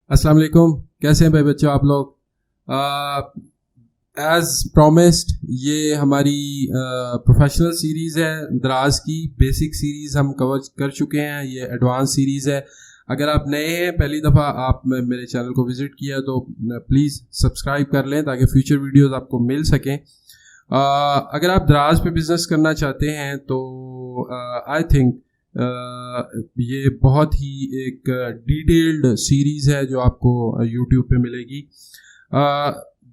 अस्सलाम वालेकुम। कैसे हैं भाई बच्चों आप लोग। एज प्रॉमिस्ड ये हमारी प्रोफेशनल सीरीज़ है दराज की। बेसिक सीरीज़ हम कवर कर चुके हैं, ये एडवांस सीरीज़ है। अगर आप नए हैं, पहली दफ़ा आप मेरे चैनल को विज़िट किया तो प्लीज़ सब्सक्राइब कर लें ताकि फ्यूचर वीडियोस आपको मिल सकें। अगर आप दराज पे बिज़नेस करना चाहते हैं तो आई थिंक ये बहुत ही एक डिटेल्ड सीरीज़ है जो आपको यूट्यूब पे मिलेगी।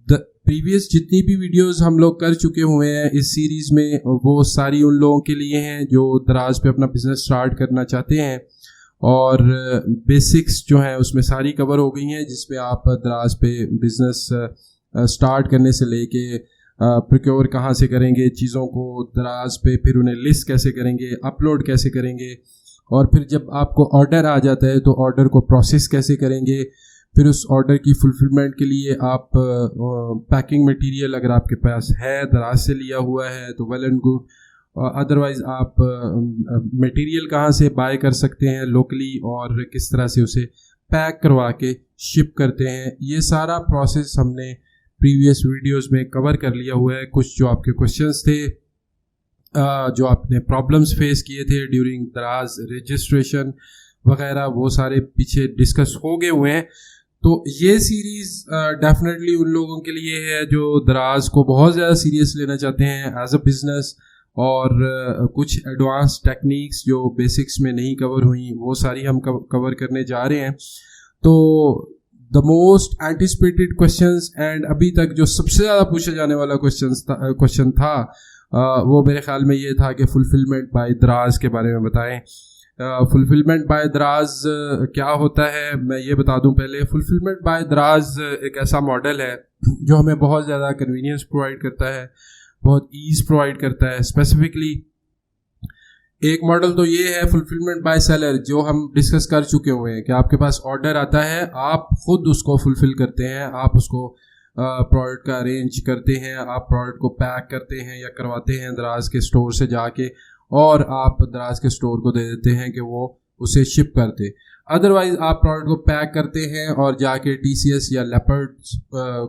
प्रीवियस जितनी भी वीडियोस हम लोग कर चुके हुए हैं इस सीरीज़ में, वो सारी उन लोगों के लिए हैं जो दराज पे अपना बिज़नेस स्टार्ट करना चाहते हैं, और बेसिक्स जो हैं उसमें सारी कवर हो गई हैं, जिसमें आप दराज पे बिज़नेस स्टार्ट करने से लेके प्रोक्योर कहाँ से करेंगे चीज़ों को दराज पे, फिर उन्हें लिस्ट कैसे करेंगे, अपलोड कैसे करेंगे, और फिर जब आपको ऑर्डर आ जाता है तो ऑर्डर को प्रोसेस कैसे करेंगे, फिर उस ऑर्डर की फुलफिलमेंट के लिए आप पैकिंग मटेरियल अगर आपके पास है, दराज से लिया हुआ है तो वेल एंड गुड, अदरवाइज़ आप मटेरियल कहाँ से बाय कर सकते हैं लोकली और किस तरह से उसे पैक करवा के शिप करते हैं, ये सारा प्रोसेस हमने प्रीवियस वीडियोस में कवर कर लिया हुआ है। कुछ जो आपके क्वेश्चंस थे, जो आपने प्रॉब्लम्स फेस किए थे ड्यूरिंग दराज रजिस्ट्रेशन वगैरह, वो सारे पीछे डिस्कस हो गए हुए हैं। तो ये सीरीज़ डेफिनेटली उन लोगों के लिए है जो दराज को बहुत ज़्यादा सीरियस लेना चाहते हैं एज अ बिज़नेस, और कुछ एडवांस टेक्निक्स जो बेसिक्स में नहीं कवर हुई वो सारी हम कवर करने जा रहे हैं। तो the most anticipated questions and अभी तक जो सबसे ज़्यादा पूछा जाने वाला क्वेश्चन था वो मेरे ख्याल में ये था कि फुलफिलमेंट बाय दराज के बारे में बताएं। फुलफिलमेंट बाय दराज क्या होता है मैं ये बता दूं पहले। फुलफिलमेंट बाय दराज एक ऐसा मॉडल है जो हमें बहुत ज़्यादा कन्वीनियंस प्रोवाइड करता है, बहुत ईज़ प्रोवाइड करता है। स्पेसिफिकली एक मॉडल तो ये है फुलफिलमेंट बाय सेलर, जो हम डिस्कस कर चुके हुए हैं कि आपके पास ऑर्डर आता है, आप खुद उसको फुलफिल करते हैं, आप उसको प्रोडक्ट का अरेंज करते हैं, आप प्रोडक्ट को पैक करते हैं या करवाते हैं दराज के स्टोर से जाके, और आप दराज के स्टोर को दे देते हैं कि वो उसे शिप करते। अदरवाइज आप प्रोडक्ट को पैक करते हैं और जाके TCS या लेपर्ड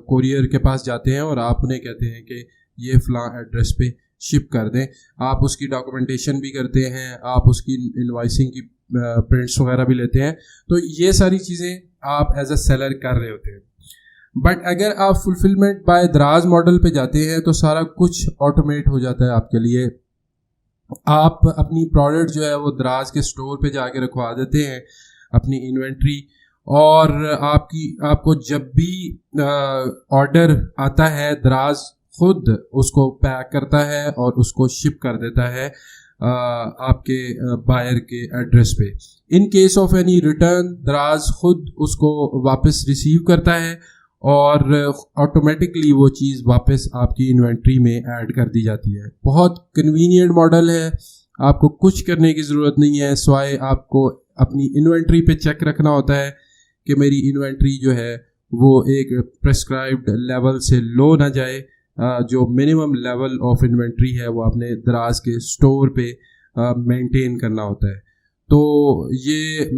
कोरियर के पास जाते हैं और आप उन्हें कहते हैं कि ये फ़लाँ एड्रेस पे शिप कर दें। आप उसकी डॉक्यूमेंटेशन भी करते हैं, आप उसकी इनवॉइसिंग की प्रिंट्स वगैरह भी लेते हैं। तो ये सारी चीज़ें आप एज अ सेलर कर रहे होते हैं। बट अगर आप फुलफिलमेंट बाय दराज मॉडल पे जाते हैं तो सारा कुछ ऑटोमेट हो जाता है आपके लिए। आप अपनी प्रोडक्ट जो है वो दराज के स्टोर पे जाके रखवा देते हैं, अपनी इन्वेंट्री, और आपको जब भी ऑर्डर आता है दराज खुद उसको पैक करता है और उसको शिप कर देता है आपके बायर के एड्रेस पे। In case of any return दराज खुद उसको वापस रिसीव करता है और ऑटोमेटिकली वो चीज़ वापस आपकी इन्वेंट्री में ऐड कर दी जाती है। बहुत कन्वीनियंट मॉडल है, आपको कुछ करने की ज़रूरत नहीं है, सिवाय आपको अपनी इन्वेंट्री पे चेक रखना होता है कि मेरी इन्वेंट्री जो है वो एक प्रेस्क्राइब्ड लेवल से लो ना जाए। जो मिनिमम लेवल ऑफ इन्वेंट्री है वो आपने दराज के स्टोर पे मेंटेन करना होता है। तो ये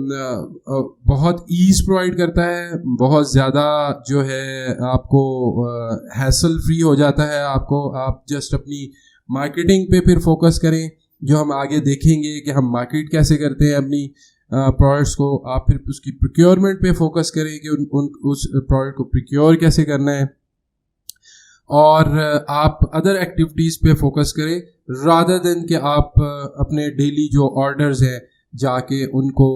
बहुत ईज़ प्रोवाइड करता है, बहुत ज़्यादा जो है आपको हैसल फ्री हो जाता है। आप जस्ट अपनी मार्केटिंग पे फिर फोकस करें, जो हम आगे देखेंगे कि हम मार्केट कैसे करते हैं अपनी प्रोडक्ट्स को। आप फिर उसकी प्रोक्योरमेंट पे फोकस करें कि उस प्रोडक्ट को प्रोक्योर कैसे करना है, और आप अदर एक्टिविटीज़ पे फोकस करें रादर देन कि आप अपने डेली जो ऑर्डर्स हैं जाके उनको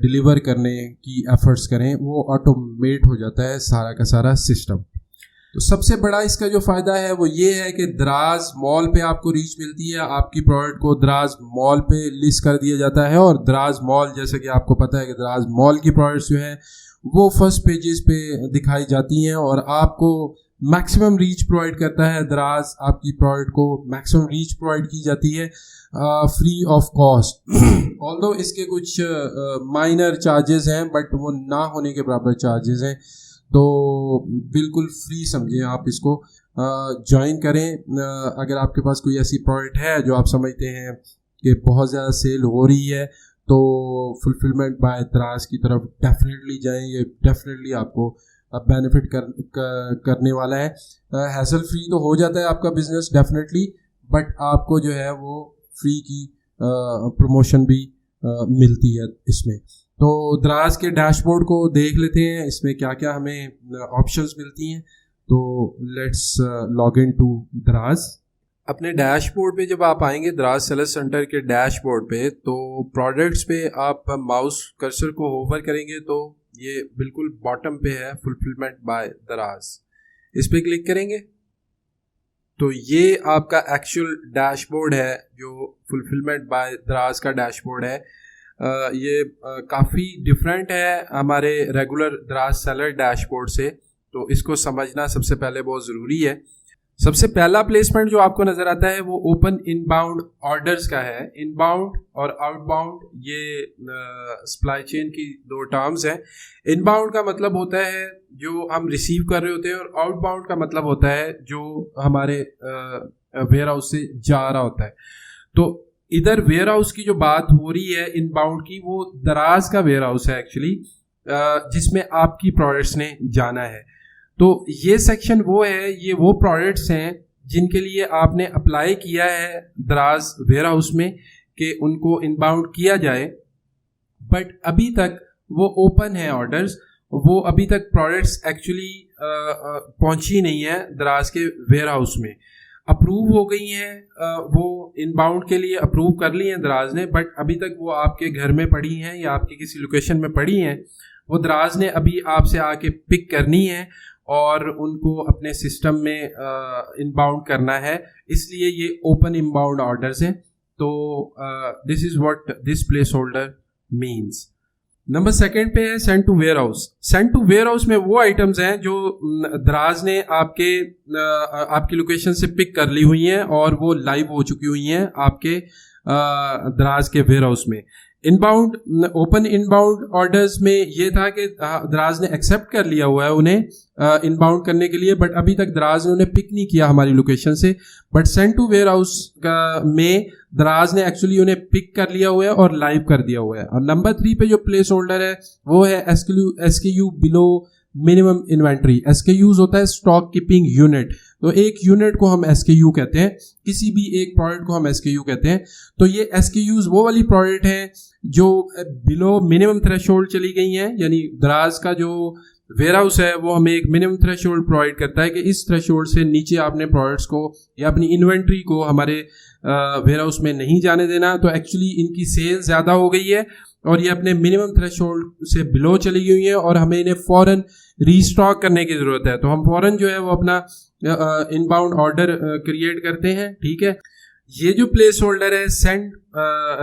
डिलीवर करने की एफर्ट्स करें। वो ऑटोमेट हो जाता है सारा का सारा सिस्टम। तो सबसे बड़ा इसका जो फ़ायदा है वो ये है कि दराज मॉल पे आपको रीच मिलती है, आपकी प्रोडक्ट को दराज मॉल पे लिस्ट कर दिया जाता है, और दराज मॉल, जैसे कि आपको पता है कि दराज मॉल की प्रोडक्ट्स जो हैं वो फर्स्ट पेजेस पे दिखाई जाती हैं, और आपको मैक्सिमम रीच प्रोवाइड करता है दराज। आपकी प्रोडक्ट को मैक्सिमम रीच प्रोवाइड की जाती है फ्री ऑफ कॉस्ट। ऑल्दो इसके कुछ माइनर चार्जेस हैं, बट वो ना होने के बराबर चार्जेस हैं, तो बिल्कुल फ्री समझें आप इसको। ज्वाइन करें अगर आपके पास कोई ऐसी प्रोडक्ट है जो आप समझते हैं कि बहुत ज़्यादा सेल हो रही है, तो फुलफिलमेंट बाय दराज की तरफ डेफिनेटली जाएं, ये डेफिनेटली आपको बेनिफिट करने वाला है। हैसल फ्री तो हो जाता है आपका बिजनेस डेफिनेटली, बट आपको जो है वो फ्री की प्रमोशन भी मिलती है इसमें। तो दराज के डैशबोर्ड को देख लेते हैं, इसमें क्या क्या हमें ऑप्शंस मिलती हैं। तो लेट्स लॉग इन टू दराज। अपने डैशबोर्ड पे जब आप आएंगे दराज सेलर्स सेंटर के डैशबोर्ड पे, तो प्रोडक्ट्स पे आप माउस कर्सर को होवर करेंगे तो ये बिल्कुल बॉटम पे है फुलफिलमेंट बाय दराज। इस पे क्लिक करेंगे तो ये आपका एक्चुअल डैशबोर्ड है जो फुलफिलमेंट बाय दराज का डैशबोर्ड है। ये काफ़ी डिफरेंट है हमारे रेगुलर दराज सेलर डैशबोर्ड से, तो इसको समझना सबसे पहले बहुत ज़रूरी है। सबसे पहला प्लेसमेंट जो आपको नज़र आता है वो ओपन इनबाउंड ऑर्डर्स का है। इनबाउंड और आउटबाउंड ये सप्लाई चेन की दो टर्म्स हैं। इनबाउंड का मतलब होता है जो हम रिसीव कर रहे होते हैं, और आउटबाउंड का मतलब होता है जो हमारे वेयर हाउस से जा रहा होता है। तो इधर वेयर हाउस की जो बात हो रही है इनबाउंड की, वो दराज का वेयर हाउस है एक्चुअली, जिसमें आपकी प्रोडक्ट्स ने जाना है। तो ये सेक्शन वो है, ये वो प्रोडक्ट्स हैं जिनके लिए आपने अप्लाई किया है दराज वेयर हाउस में कि उनको इनबाउंड किया जाए, बट अभी तक वो ओपन है ऑर्डर्स, वो अभी तक प्रोडक्ट्स एक्चुअली पहुंची नहीं है दराज के वेयर हाउस में। अप्रूव हो गई हैं, वो इनबाउंड के लिए अप्रूव कर ली हैं दराज ने, बट अभी तक वो आपके घर में पड़ी हैं या आपकी किसी लोकेशन में पड़ी हैं। वो दराज ने अभी आपसे आके पिक करनी है और उनको अपने सिस्टम में इनबाउंड करना है, इसलिए ये ओपन इनबाउंड ऑर्डर्स हैं। तो this is what this place holder means. Number second पे है send to warehouse. Send to warehouse में वो आइटम्स हैं जो दराज ने आपकी लोकेशन से पिक कर ली हुई हैं और वो लाइव हो चुकी हुई हैं आपके दराज के वेयर हाउस में। इनबाउंड ओपन इनबाउंड ऑर्डर्स में ये था कि दराज ने एक्सेप्ट कर लिया हुआ है उन्हें इनबाउंड करने के लिए, बट अभी तक दराज ने उन्हें पिक नहीं किया हमारी लोकेशन से। But send to warehouse में दराज ने एक्चुअली उन्हें पिक कर लिया हुआ है और लाइव कर दिया हुआ है। और नंबर 3 पे जो प्लेस होल्डर है वो है SKU below minimum inventory. SKUs होता है स्टॉक कीपिंग यूनिट, तो एक यूनिट को हम SKU कहते हैं, किसी भी एक प्रोडक्ट को हम SKU कहते हैं। तो ये SKUs वो वाली प्रोडक्ट हैं जो बिलो मिनिमम थ्रेशोल्ड चली गई हैं, यानी दराज का जो वेयर हाउस है वो हमें एक मिनिमम थ्रेशोल्ड प्रोवाइड करता है कि इस थ्रेशोल्ड से नीचे आपने प्रोडक्ट्स को या अपनी इन्वेंट्री को हमारे वेयर हाउस में नहीं जाने देना। तो एक्चुअली इनकी सेल ज़्यादा हो गई है और ये अपने मिनिमम थ्रेशोल्ड से बिलो चली गई है और हमें इन्हें फ़ौरन रीस्टॉक करने की ज़रूरत है। तो हम फ़ौरन जो है वो अपना इनबाउंड ऑर्डर क्रिएट करते हैं। ठीक है, ये जो प्लेस होल्डर है send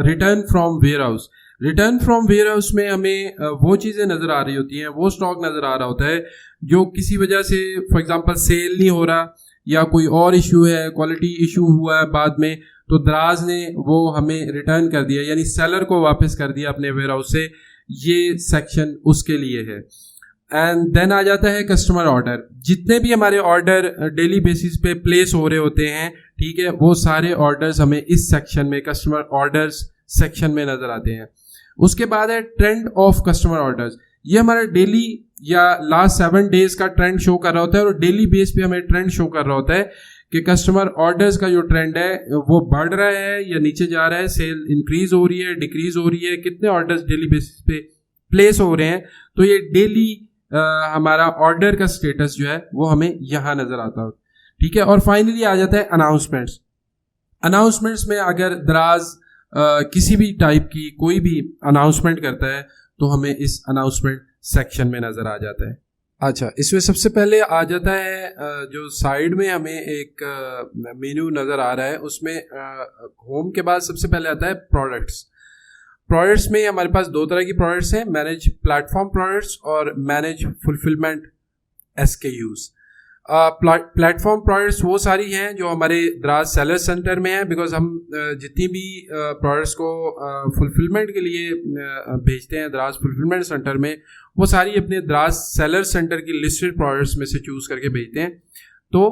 return from warehouse. Return from warehouse में हमें वो चीज़ें नज़र आ रही होती हैं, वो स्टॉक नज़र आ रहा होता है जो किसी वजह से फॉर एग्जांपल सेल नहीं हो रहा या कोई और इशू है, क्वालिटी इशू हुआ है बाद में, तो दराज ने वो हमें रिटर्न कर दिया, यानी सेलर को वापस कर दिया अपने वेयर हाउस से। ये सेक्शन उसके लिए है। एंड देन आ जाता है कस्टमर ऑर्डर। जितने भी हमारे ऑर्डर डेली बेसिस पे प्लेस हो रहे होते हैं, ठीक है, वो सारे ऑर्डर्स हमें इस सेक्शन में कस्टमर ऑर्डर्स सेक्शन में नज़र आते हैं। उसके बाद है ट्रेंड ऑफ कस्टमर ऑर्डर्स। ये हमारा डेली या लास्ट 7 डेज का ट्रेंड शो कर रहा होता है और डेली बेस पे हमें ट्रेंड शो कर रहा होता है कि कस्टमर ऑर्डर्स का जो ट्रेंड है वो बढ़ रहा है या नीचे जा रहा है, सेल इंक्रीज हो रही है, डिक्रीज हो रही है, कितने ऑर्डर्स डेली बेसिस पे प्लेस हो रहे हैं। तो ये डेली हमारा ऑर्डर का स्टेटस जो है वो हमें यहाँ नजर आता है। ठीक है, और फाइनली आ जाता है अनाउंसमेंट्स। अनाउंसमेंट्स में अगर दराज किसी भी टाइप की कोई भी अनाउंसमेंट करता है तो हमें इस अनाउंसमेंट सेक्शन में नजर आ जाता है। अच्छा, इसमें सबसे पहले आ जाता है जो साइड में हमें एक मेन्यू नजर आ रहा है, उसमें होम के बाद सबसे पहले आता है प्रोडक्ट्स। प्रोडक्ट्स में हमारे पास 2 तरह की प्रोडक्ट्स हैं, मैनेज प्लेटफॉर्म प्रोडक्ट्स और manage fulfilment SKUs। Platform products वो सारी हैं जो हमारे दराज सेलर सेंटर में हैं, बिकॉज हम जितनी भी प्रोडक्ट्स को फुलफिलमेंट के लिए भेजते हैं दराज फुलफिलमेंट सेंटर में, वो सारी अपने दराज सेलर सेंटर की लिस्टेड प्रोडक्ट्स में से चूज़ करके भेजते हैं। तो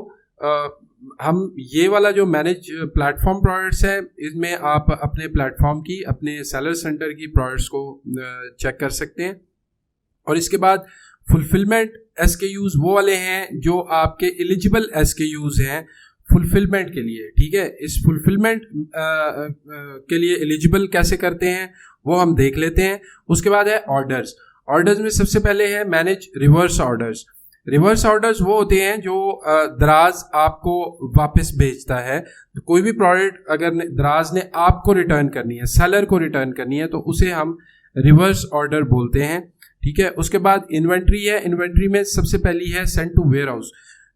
हम ये वाला जो मैनेज प्लेटफॉर्म प्रोडक्ट्स है, इसमें आप अपने प्लेटफॉर्म की, अपने सेलर सेंटर की प्रोडक्ट्स को चेक कर सकते हैं। और इसके बाद फुलफिलमेंट SKUs वो वाले हैं जो आपके एलिजिबल SKUs हैं फुलफिलमेंट के लिए, ठीक है। इस फुलफिलमेंट के लिए एलिजिबल कैसे करते हैं वो हम देख लेते हैं। उसके बाद है ऑर्डर्स में सबसे पहले है manage reverse orders. Reverse orders वो होते हैं जो दराज आपको वापस भेजता है। तो कोई भी प्रोडक्ट अगर दराज ने आपको रिटर्न करनी है, सेलर को रिटर्न करनी है, तो उसे हम रिवर्स ऑर्डर बोलते हैं, ठीक है। उसके बाद इन्वेंट्री है। इन्वेंट्री में सबसे पहली है सेंड टू वेयर हाउस।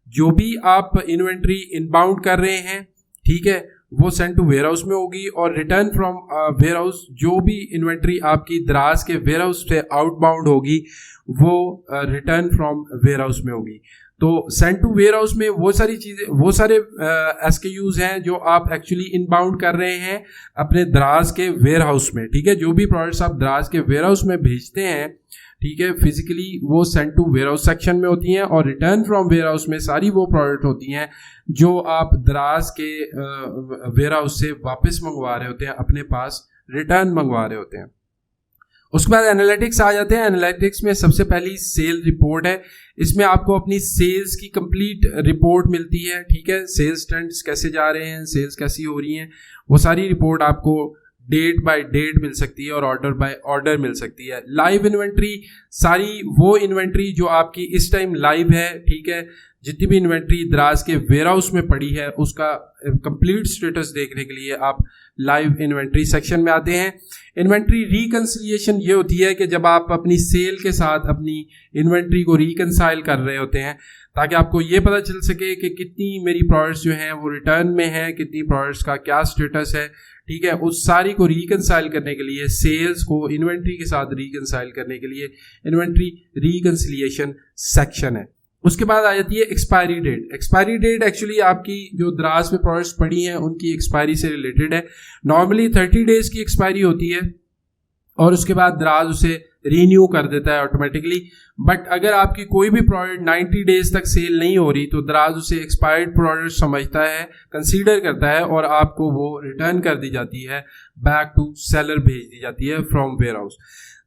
जो भी आप इन्वेंट्री इनबाउंड कर रहे हैं, ठीक है, वो सेंड टू वेयर हाउस में होगी। और रिटर्न फ्रॉम वेयर हाउस, जो भी इन्वेंट्री आपकी दराज के वेयर हाउस से आउटबाउंड होगी वो रिटर्न फ्रॉम वेयर हाउस में होगी। तो सेंड टू वेयर हाउस में वो सारी चीज़ें, वो सारे SKUs हैं जो आप एक्चुअली इनबाउंड कर रहे हैं अपने दराज के वेयर हाउस में, ठीक है। जो भी प्रोडक्ट्स आप दराज के वेयर हाउस में भेजते हैं, ठीक है, फिजिकली वो send to warehouse section में होती हैं। और रिटर्न फ्रॉम वेयर हाउस में सारी वो प्रोडक्ट होती हैं जो आप दराज के वेयर हाउस से वापस मंगवा रहे होते हैं, अपने पास रिटर्न मंगवा रहे होते हैं। उसके बाद एनालिटिक्स आ जाते हैं। एनालिटिक्स में सबसे पहली सेल रिपोर्ट है। इसमें आपको अपनी सेल्स की कंप्लीट रिपोर्ट मिलती है, ठीक है। सेल्स ट्रेंड्स कैसे जा रहे हैं, सेल्स कैसी हो रही हैं, वो सारी रिपोर्ट आपको डेट बाय डेट मिल सकती है और ऑर्डर बाय ऑर्डर मिल सकती है। लाइव इन्वेंट्री, सारी वो इन्वेंट्री जो आपकी इस टाइम लाइव है, ठीक है, जितनी भी इन्वेंट्री दराज के वेयर हाउस में पड़ी है उसका कंप्लीट स्टेटस देखने के लिए आप लाइव इन्वेंट्री सेक्शन में आते हैं। इन्वेंट्री रिकंसिलिएशन ये होती है कि जब आप अपनी सेल के साथ अपनी इन्वेंट्री को रिकंसाइल कर रहे होते हैं, ताकि आपको ये पता चल सके कि कितनी मेरी प्रोडक्ट्स जो हैं वो रिटर्न में हैं, कितनी प्रोडक्ट्स का क्या स्टेटस है, ठीक है। उस सारी को रिकंसाइल करने के लिए, सेल्स को इन्वेंट्री के साथ रिकंसाइल करने के लिए इन्वेंट्री रिकंसिलिएशन सेक्शन है। उसके बाद आ जाती है expiry date. Expiry date actually आपकी जो दराज में प्रोडक्ट्स पड़ी हैं उनकी एक्सपायरी से रिलेटेड है। नॉर्मली 30 डेज की एक्सपायरी होती है और उसके बाद दराज उसे रीन्यू कर देता है ऑटोमेटिकली। बट अगर आपकी कोई भी प्रोडक्ट 90 डेज तक सेल नहीं हो रही तो दराज उसे एक्सपायर्ड प्रोडक्ट समझता है, कंसीडर करता है और आपको वो रिटर्न कर दी जाती है, बैक टू सेलर भेज दी जाती है from warehouse.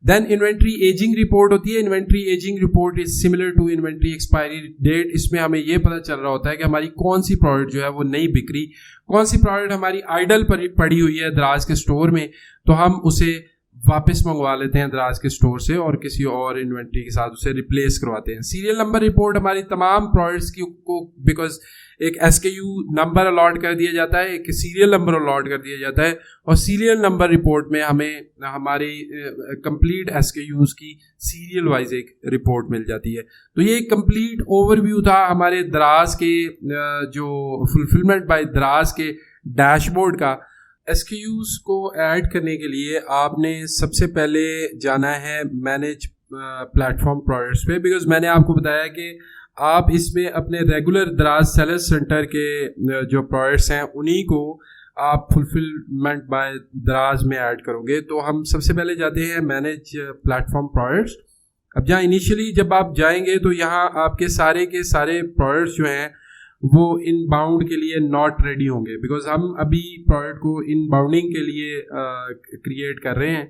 Then inventory ageing report होती है। Inventory ageing report is similar to inventory expiry date. इसमें हमें ये पता चल रहा होता है कि हमारी कौन सी प्रोडक्ट जो है वो नहीं बिक रही, कौन सी प्रोडक्ट हमारी आइडल पड़ी हुई है दराज के स्टोर में, तो हम उसे वापस मंगवा लेते हैं दराज के स्टोर से और किसी और इन्वेंट्री के साथ उसे रिप्लेस करवाते हैं। सीरियल नंबर रिपोर्ट हमारी तमाम प्रोडक्ट्स की को बिकॉज एक SKU नंबर अलॉट कर दिया जाता है, एक सीरियल नंबर अलॉट कर दिया जाता है और सीरियल नंबर रिपोर्ट में हमें हमारी कंप्लीट SKUs की सीरियल वाइज एक रिपोर्ट मिल जाती है। तो ये एक कंप्लीट ओवरव्यू था हमारे दराज के जो फुलफिलमेंट बाय दराज के डैशबोर्ड का। SKUs को ऐड करने के लिए आपने सबसे पहले जाना है मैनेज प्लेटफॉर्म प्रोडक्ट्स पे, बिकॉज मैंने आपको बताया कि आप इसमें अपने रेगुलर दराज सेलर सेंटर के जो प्रोडक्ट्स हैं उन्हीं को आप फुलफिलमेंट बाय दराज में ऐड करोगे। तो हम सबसे पहले जाते हैं मैनेज प्लेटफॉर्म प्रोडक्ट्स। अब जहाँ इनिशियली जब आप जाएंगे तो यहाँ आपके सारे के सारे प्रोडक्ट्स जो हैं वो इनबाउंड के लिए नॉट रेडी होंगे, बिकॉज हम अभी प्रोडक्ट को इनबाउंडिंग के लिए क्रिएट कर रहे हैं।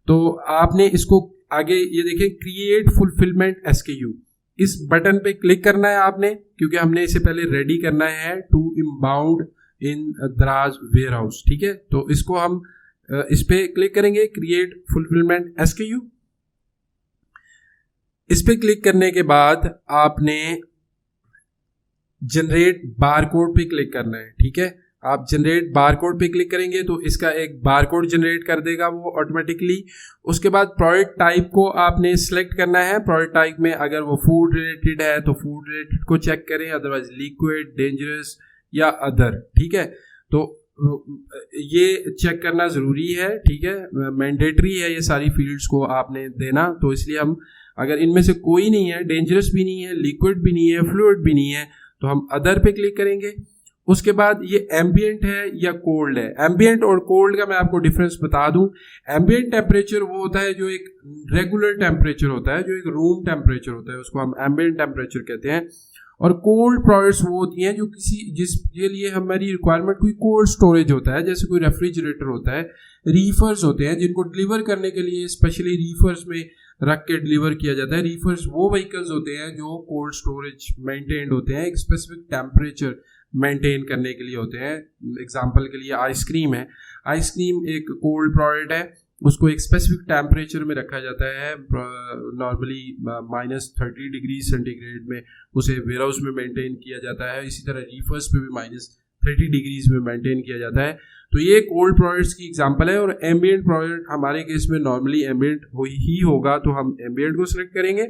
तो आपने इसको आगे ये देखें, क्रिएट फुलफिलमेंट SKU, इस बटन पे क्लिक करना है आपने, क्योंकि हमने इसे पहले रेडी करना है टू इनबाउंड इन दराज वेयर हाउस, ठीक है। तो इसको हम इस पे क्लिक करेंगे, क्रिएट फुलफिलमेंट SKU। इस पे क्लिक करने के बाद आपने जनरेट बारकोड पे क्लिक करना है, ठीक है। आप जनरेट बारकोड पे क्लिक करेंगे तो इसका एक बारकोड जनरेट कर देगा वो ऑटोमेटिकली। उसके बाद प्रोडक्ट टाइप को आपने सिलेक्ट करना है। प्रोडक्ट टाइप में अगर वो फूड रिलेटेड है तो फूड रिलेटेड को चेक करें, अदरवाइज लिक्विड, डेंजरस या अदर, ठीक है। तो ये चेक करना ज़रूरी है, ठीक है, मैंडेटरी है ये सारी फील्ड्स को आपने देना। तो इसलिए हम अगर इनमें से कोई नहीं है, डेंजरस भी नहीं है, लिक्विड भी नहीं है, फ्लूइड भी नहीं है, तो हम अदर पे क्लिक करेंगे। उसके बाद ये एम्बिएंट है या कोल्ड है। एम्बिएंट और कोल्ड का मैं आपको डिफरेंस बता दूं। एम्बिएंट टेम्परेचर वो होता है जो एक रेगुलर टेम्परेचर होता है, जो एक रूम टेम्परेचर होता है, उसको हम एम्बिएंट टेम्परेचर कहते हैं। और कोल्ड प्रोडक्ट्स वो होती हैं जो जिसके लिए हमारी रिक्वायरमेंट कोई कोल्ड स्टोरेज होता है, जैसे कोई रेफ्रिजरेटर होता है, रीफर्स होते हैं जिनको डिलीवर करने के लिए स्पेशली रीफर्स में रख के डिलीवर किया जाता है। रीफर्स वो व्हीकल्स होते हैं जो कोल्ड स्टोरेज मेंटेन्ड होते हैं, एक स्पेसिफिक टेम्परेचर मेंटेन करने के लिए होते हैं। एग्जांपल के लिए आइसक्रीम है, आइसक्रीम एक कोल्ड प्रोडक्ट है, उसको एक स्पेसिफिक टेम्परेचर में रखा जाता है, नॉर्मली -30 डिग्री सेंटीग्रेड में उसे वेयर हाउस में मेंटेन किया जाता है। इसी तरह रीफर्स पे भी -30 डिग्रीज में मेंटेन किया जाता है। तो ये कोल्ड प्रोडक्ट्स की एग्जांपल है। और एम्बिएंट प्रोडक्ट हमारे केस में नॉर्मली एम्बिएंट ही होगा, तो हम एम्बिएंट को सिलेक्ट करेंगे।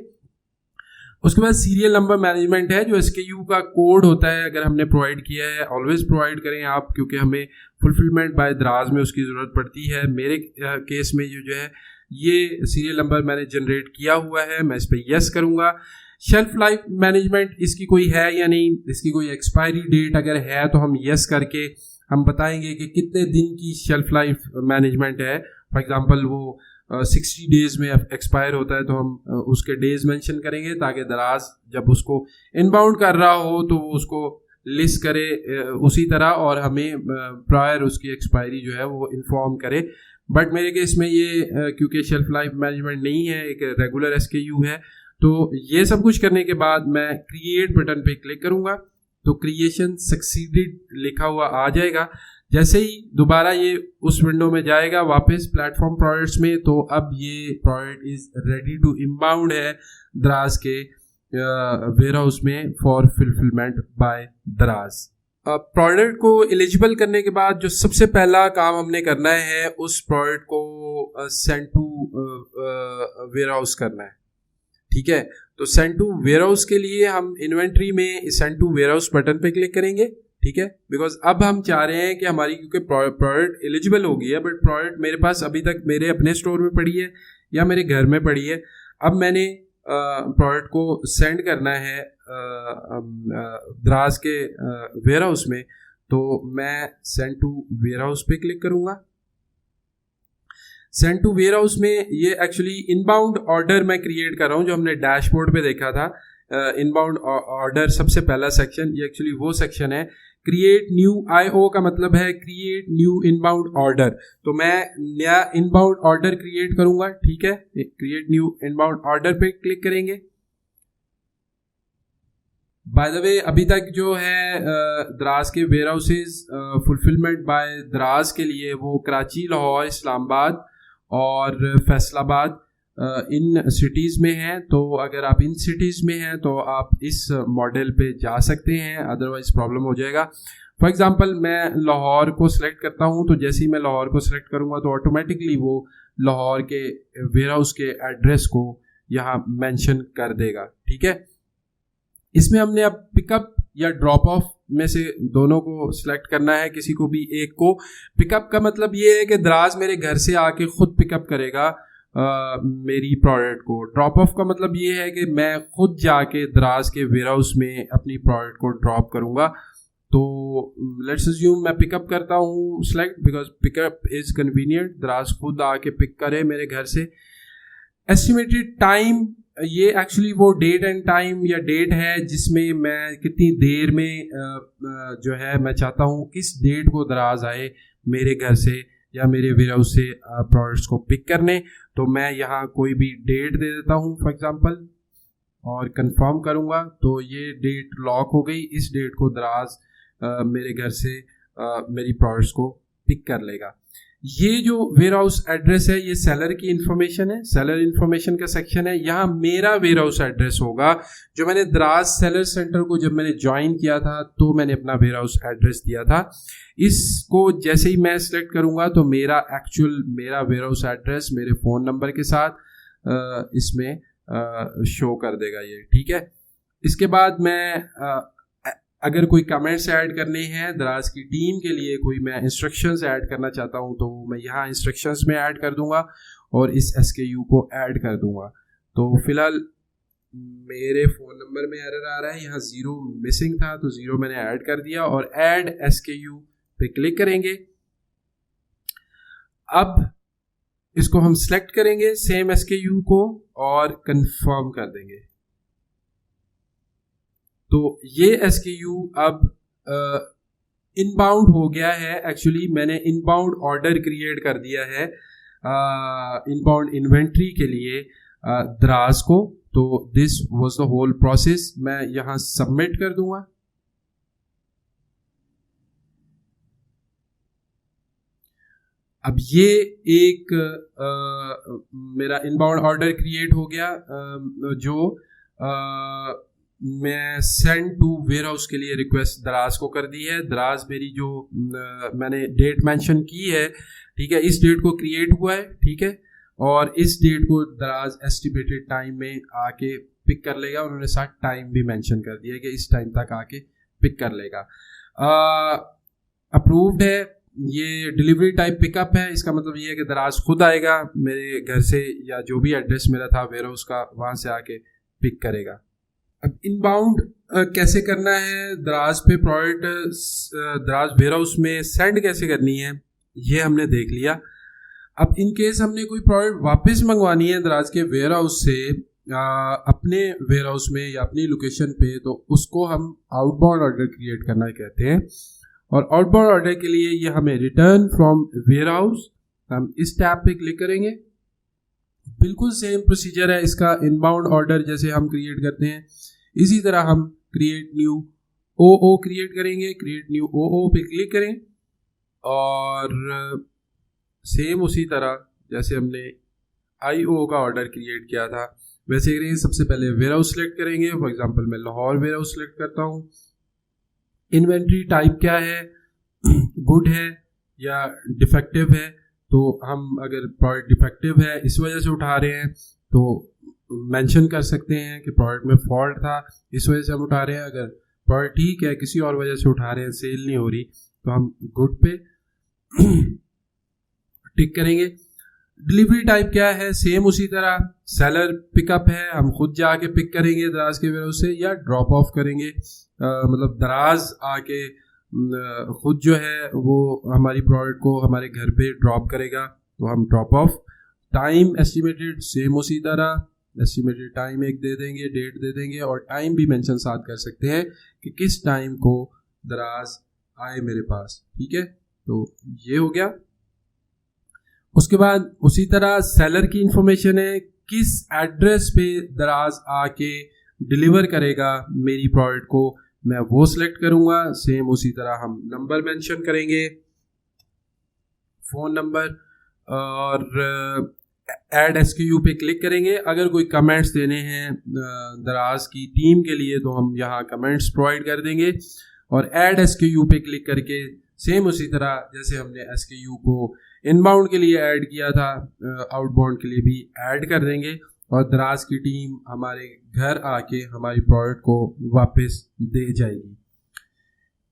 उसके बाद सीरियल नंबर मैनेजमेंट है, जो SKU का कोड होता है, अगर हमने प्रोवाइड किया है ऑलवेज प्रोवाइड करें आप, क्योंकि हमें फुलफिलमेंट बाय दराज में उसकी ज़रूरत पड़ती है। मेरे केस में जो है ये सीरियल नंबर मैंने जनरेट किया हुआ है, मैं इस पर यस करूँगा। शेल्फ लाइफ मैनेजमेंट इसकी कोई है या नहीं, इसकी कोई एक्सपायरी डेट अगर है तो हम यस करके हम बताएंगे कि कितने दिन की शेल्फ लाइफ मैनेजमेंट है। फॉर एग्जांपल वो 60 डेज में एक्सपायर होता है, तो हम उसके डेज मेंशन करेंगे ताकि दराज जब उसको इनबाउंड कर रहा हो तो वो उसको लिस्ट करे उसी तरह, और हमें प्रायर उसकी एक्सपायरी जो है वो इन्फॉर्म करे। बट मेरे केस में ये क्योंकि शेल्फ लाइफ मैनेजमेंट नहीं है, एक रेगुलर SKU है, तो ये सब कुछ करने के बाद मैं क्रिएट बटन पे क्लिक करूँगा तो क्रिएशन सक्सीडेड लिखा हुआ आ जाएगा। जैसे ही दोबारा ये उस विंडो में जाएगा वापस प्लेटफॉर्म प्रोडक्ट्स में, तो अब ये product is ready to inbound है दराज के वेयर हाउस में for fulfilment by Daraz. Product को एलिजिबल करने के बाद जो सबसे पहला काम हमने करना है, उस प्रोडक्ट को सेंड टू वेयर हाउस करना है। ठीक है, तो सेंड टू वेयर हाउस के लिए हम इन्वेंट्री में send to warehouse button पे क्लिक करेंगे। ठीक है, बिकॉज अब हम चाह रहे हैं कि हमारी क्योंकि प्रोडक्ट एलिजिबल हो गई है, बट प्रोडक्ट मेरे पास अभी तक मेरे अपने स्टोर में पड़ी है या मेरे घर में पड़ी है। अब मैंने प्रोडक्ट को सेंड करना है दराज के वेयर हाउस में, तो मैं सेंड टू वेयर हाउस पे क्लिक करूँगा। सेंड टू वेयर हाउस में ये एक्चुअली इनबाउंड ऑर्डर मैं क्रिएट कर रहा हूँ, जो हमने डैशबोर्ड पे देखा था। इनबाउंड ऑर्डर सबसे पहला सेक्शन, ये एक्चुअली वो सेक्शन है। क्रिएट न्यू IO का मतलब है क्रिएट न्यू इनबाउंड ऑर्डर, तो मैं नया इनबाउंड ऑर्डर क्रिएट करूंगा। ठीक है, क्रिएट न्यू इनबाउंड ऑर्डर पे क्लिक करेंगे। बाय द वे अभी तक जो है दराज के वेयर हाउसेज फुलफिलमेंट बाय दराज के लिए वो कराची, लाहौर, इस्लामाबाद और फैसलाबाद इन सिटीज़ में हैं। तो अगर आप इन सिटीज़ में हैं तो आप इस मॉडल पे जा सकते हैं, अदरवाइज प्रॉब्लम हो जाएगा। फॉर एग्जांपल मैं लाहौर को सिलेक्ट करता हूं, तो जैसे ही मैं लाहौर को सिलेक्ट करूंगा तो ऑटोमेटिकली वो लाहौर के वेयर हाउस के एड्रेस को यहाँ मेंशन कर देगा। ठीक है, इसमें हमने अब पिकअप या ड्रॉप ऑफ में से दोनों को सिलेक्ट करना है, किसी को भी एक को। पिकअप का मतलब ये है कि दराज मेरे घर से आके खुद पिकअप करेगा मेरी प्रोडक्ट को। ड्रॉप ऑफ का मतलब ये है कि मैं खुद जाके दराज के वेयर हाउस में अपनी प्रोडक्ट को ड्रॉप करूँगा। तो लेट्स अज्यूम मैं पिकअप करता हूँ select, because pickup is convenient, दराज खुद आके पिक करे मेरे घर से। एस्टिमेटेड टाइम, ये एक्चुअली वो डेट एंड टाइम या डेट है जिसमें मैं कितनी देर में जो है मैं चाहता हूँ किस डेट को दराज आए मेरे घर से या मेरे वेयर हाउस से प्रोडक्ट्स को पिक करने। तो मैं यहाँ कोई भी डेट दे देता हूँ फॉर एग्जांपल, और कंफर्म करूँगा तो ये डेट लॉक हो गई। इस डेट को दराज मेरे घर से मेरी प्रोडक्ट्स को पिक कर लेगा। ये जो वेयर हाउस एड्रेस है ये सेलर की इंफॉर्मेशन है, सेलर इंफॉर्मेशन का सेक्शन है। यहाँ मेरा वेयर हाउस एड्रेस होगा, जो मैंने दराज सेलर सेंटर को जब मैंने ज्वाइन किया था तो मैंने अपना वेयर हाउस एड्रेस दिया था। इसको जैसे ही मैं सिलेक्ट करूँगा तो मेरा वेयर हाउस एड्रेस मेरे फ़ोन नंबर के साथ इसमें शो कर देगा ये। ठीक है, इसके बाद मैं अगर कोई कमेंट्स ऐड करने हैं दराज की टीम के लिए, कोई मैं इंस्ट्रक्शंस ऐड करना चाहता हूं, तो मैं यहाँ इंस्ट्रक्शंस में ऐड कर दूंगा और इस SKU को ऐड कर दूंगा। तो फिलहाल मेरे फ़ोन नंबर में एरर आ रहा है, यहाँ 0 मिसिंग था तो 0 मैंने ऐड कर दिया और ऐड SKU पे क्लिक करेंगे। अब इसको हम सिलेक्ट करेंगे सेम SKU को और कंफर्म कर देंगे। तो ये SKU अब इनबाउंड हो गया है। एक्चुअली मैंने इनबाउंड ऑर्डर क्रिएट कर दिया है इनबाउंड इन्वेंट्री के लिए द्रास को। तो this was the whole process. मैं यहाँ सबमिट कर दूंगा। अब ये एक मेरा इनबाउंड ऑर्डर क्रिएट हो गया जो मैं सेंड टू वेयर हाउस के लिए रिक्वेस्ट दराज को कर दी है। दराज मेरी जो मैंने डेट मेंशन की है, ठीक है, इस डेट को क्रिएट हुआ है, ठीक है, और इस डेट को दराज एस्टिमेटेड टाइम में आके पिक कर लेगा। उन्होंने साथ टाइम भी मेंशन कर दिया है कि इस टाइम तक आके पिक कर लेगा। अप्रूव्ड है। ये डिलीवरी टाइप पिकअप है। इसका मतलब ये है कि दराज खुद आएगा मेरे घर से, या जो भी एड्रेस मेरा था वेयर हाउस का, वहाँ से आके पिक करेगा। अब इनबाउंड कैसे करना है, दराज पे प्रोडक्ट दराज वेयर हाउस में सेंड कैसे करनी है, ये हमने देख लिया। अब इन केस हमने कोई प्रोडक्ट वापस मंगवानी है दराज के वेयर हाउस से अपने वेयर हाउस में या अपनी लोकेशन पे, तो उसको हम आउटबाउंड ऑर्डर क्रिएट करना कहते हैं। और आउटबाउंड ऑर्डर के लिए ये हमें रिटर्न फ्रॉम वेयर हाउस, हम इस टैब पे क्लिक करेंगे। बिल्कुल सेम प्रोसीजर है इसका। इनबाउंड ऑर्डर जैसे हम क्रिएट करते हैं, इसी तरह हम क्रिएट न्यू OO क्रिएट करेंगे। क्रिएट न्यू OO पे क्लिक करें और सेम उसी तरह जैसे हमने IO का ऑर्डर क्रिएट किया था वैसे करेंगे। सबसे पहले वेयर हाउस सेलेक्ट करेंगे। फॉर एग्जांपल मैं लाहौर वेयर हाउस सेलेक्ट करता हूँ। इन्वेंट्री टाइप क्या है, गुड है या डिफेक्टिव है। तो हम अगर प्रोडक्ट डिफेक्टिव है इस वजह से उठा रहे हैं तो मेंशन कर सकते हैं कि प्रोडक्ट में फॉल्ट था, इस वजह से हम उठा रहे हैं। अगर प्रोडक्ट ठीक है, किसी और वजह से उठा रहे हैं, सेल नहीं हो रही, तो हम गुड पे टिक करेंगे। डिलीवरी टाइप क्या है, सेम उसी तरह सेलर पिकअप है, हम खुद जाके पिक करेंगे दराज के वेयर हाउस से, या ड्रॉप ऑफ करेंगे। मतलब दराज आके खुद जो है वो हमारी प्रोडक्ट को हमारे घर पे ड्रॉप करेगा, तो हम drop of. Time estimated same उसी तरह, एस्टिमेटेड टाइम एक दे देंगे, डेट दे देंगे, और टाइम भी मेंशन साथ कर सकते हैं कि किस टाइम को दराज आए मेरे पास, ठीक है। तो ये हो गया। उसके बाद उसी तरह सेलर की इंफॉर्मेशन है, किस एड्रेस पे दराज आके डिलीवर करेगा मेरी प्रोडक्ट को, मैं वो सिलेक्ट करूंगा। सेम उसी तरह हम नंबर मेंशन करेंगे, फोन नंबर, और ऐड SKU पे क्लिक करेंगे। अगर कोई कमेंट्स देने हैं दराज की टीम के लिए तो हम यहाँ कमेंट्स प्रोवाइड कर देंगे। और ऐड SKU पे क्लिक करके सेम उसी तरह जैसे हमने SKU को इनबाउंड के लिए ऐड किया था, आउटबाउंड के लिए भी ऐड कर देंगे, और दराज की टीम हमारे घर आके हमारी प्रोडक्ट को वापस दे जाएगी।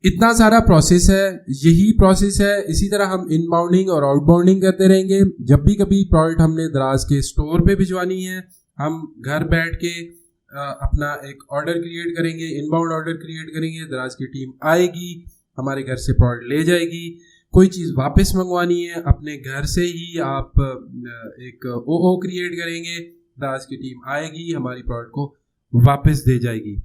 इतना सारा प्रोसेस है, यही प्रोसेस है। इसी तरह हम इनबाउंडिंग और आउटबाउंडिंग करते रहेंगे। जब भी कभी प्रोडक्ट हमने दराज के स्टोर पे भिजवानी है, हम घर बैठ के अपना एक ऑर्डर क्रिएट करेंगे, इनबाउंड ऑर्डर क्रिएट करेंगे, दराज की टीम आएगी, हमारे घर से प्रोडक्ट ले जाएगी। कोई चीज़ वापस मंगवानी है, अपने घर से ही आप एक OO क्रिएट करेंगे, दराज की टीम आएगी, हमारी प्रोडक्ट को वापस दे जाएगी।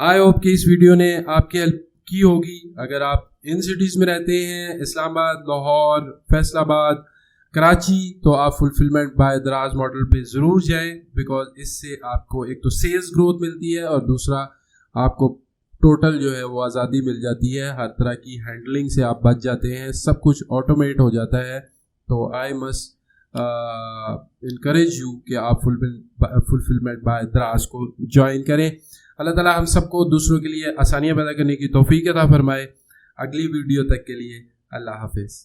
आई होप कि इस वीडियो ने आपकी हेल्प की होगी। अगर आप इन सिटीज़ में रहते हैं, इस्लामाबाद, लाहौर, फैसलाबाद, कराची, तो आप फुलफिलमेंट बाय दराज मॉडल पे ज़रूर जाएं, बिकॉज इससे आपको एक तो सेल्स ग्रोथ मिलती है और दूसरा आपको टोटल जो है वो आज़ादी मिल जाती है। हर तरह की हैंडलिंग से आप बच जाते हैं, सब कुछ ऑटोमेट हो जाता है। तो आई मस्ट इनकरेज यू कि आप फुलफिलमेंट बाय दराज को ज्वाइन करें। अल्लाह ताला हम सबको दूसरों के लिए आसानियाँ पैदा करने की तौफीक अता फरमाए। अगली वीडियो तक के लिए अल्लाह हाफिज़।